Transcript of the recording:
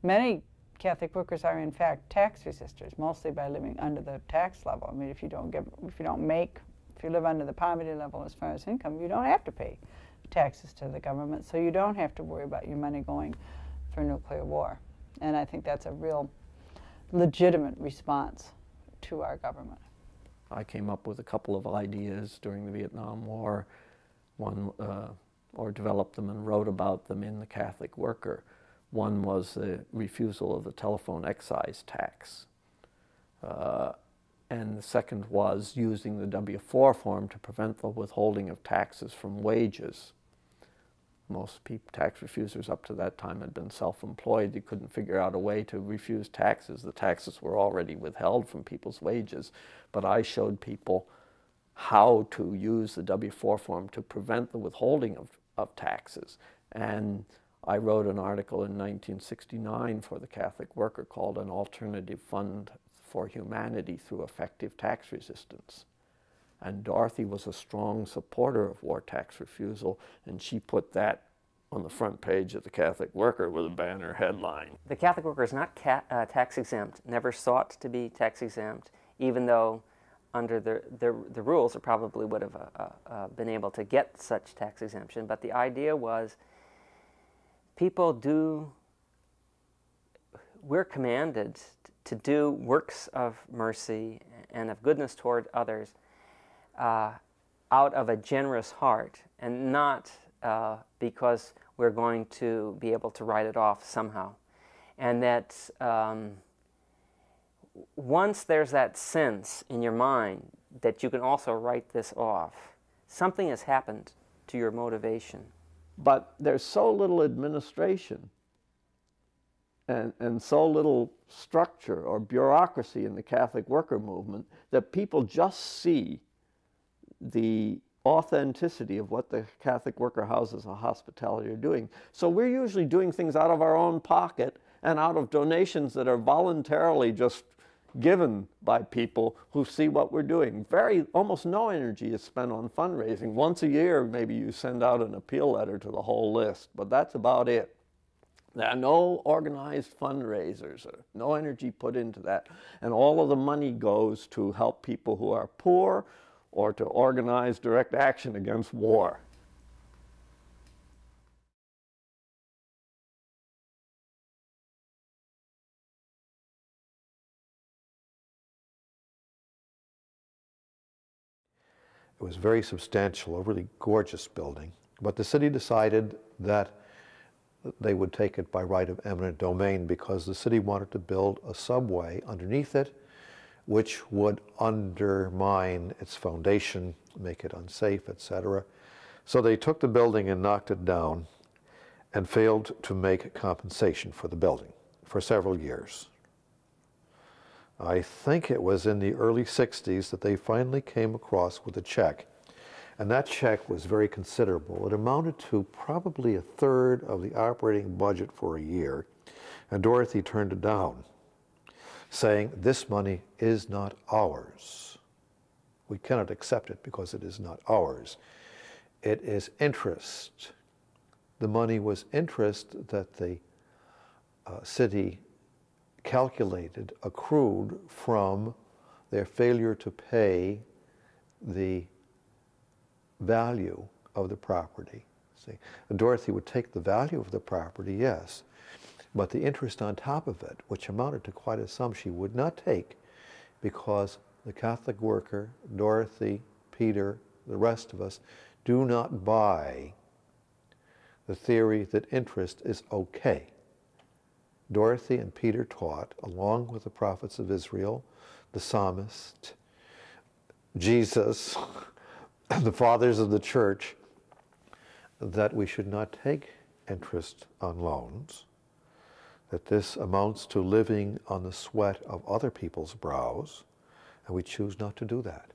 Many Catholic workers are in fact tax resistors, mostly by living under the tax level. I mean, if you live under the poverty level as far as income, you don't have to pay taxes to the government, so you don't have to worry about your money going for nuclear war. And I think that's a real legitimate response to our government. I came up with a couple of ideas during the Vietnam War, or developed them and wrote about them in The Catholic Worker. One was the refusal of the telephone excise tax. And the second was using the W-4 form to prevent the withholding of taxes from wages. Most tax refusers up to that time had been self-employed. They couldn't figure out a way to refuse taxes. The taxes were already withheld from people's wages. But I showed people how to use the W-4 form to prevent the withholding of taxes. And I wrote an article in 1969 for The Catholic Worker called An Alternative Fund for Humanity Through Effective Tax Resistance. And Dorothy was a strong supporter of war tax refusal, and she put that on the front page of The Catholic Worker with a banner headline. The Catholic Worker is not tax exempt, never sought to be tax exempt, even though under the rules it probably would have been able to get such tax exemption. But the idea was we're commanded to do works of mercy and of goodness toward others out of a generous heart, and not because we're going to be able to write it off somehow. And that once there's that sense in your mind that you can also write this off, something has happened to your motivation. But there's so little administration and so little structure or bureaucracy in the Catholic Worker movement that people just see the authenticity of what the Catholic Worker Houses of Hospitality are doing. So we're usually doing things out of our own pocket and out of donations that are voluntarily just given by people who see what we're doing. Almost no energy is spent on fundraising. Once a year, maybe you send out an appeal letter to the whole list, but that's about it. There are no organized fundraisers, or no energy put into that. And all of the money goes to help people who are poor or to organize direct action against war. It was very substantial, a really gorgeous building, but the city decided that they would take it by right of eminent domain because the city wanted to build a subway underneath it, which would undermine its foundation, make it unsafe, etc. So they took the building and knocked it down and failed to make compensation for the building for several years. I think it was in the early 60s that they finally came across with a check. And that check was very considerable. It amounted to probably a third of the operating budget for a year. And Dorothy turned it down, saying, "This money is not ours. We cannot accept it because it is not ours. It is interest." The money was interest that the city calculated accrued from their failure to pay the value of the property. See, and Dorothy would take the value of the property, yes, but the interest on top of it, which amounted to quite a sum, she would not take, because the Catholic Worker, Dorothy, Peter, the rest of us, do not buy the theory that interest is okay. Dorothy and Peter taught, along with the prophets of Israel, the psalmist, Jesus, the fathers of the church, that we should not take interest on loans, that this amounts to living on the sweat of other people's brows, and we choose not to do that.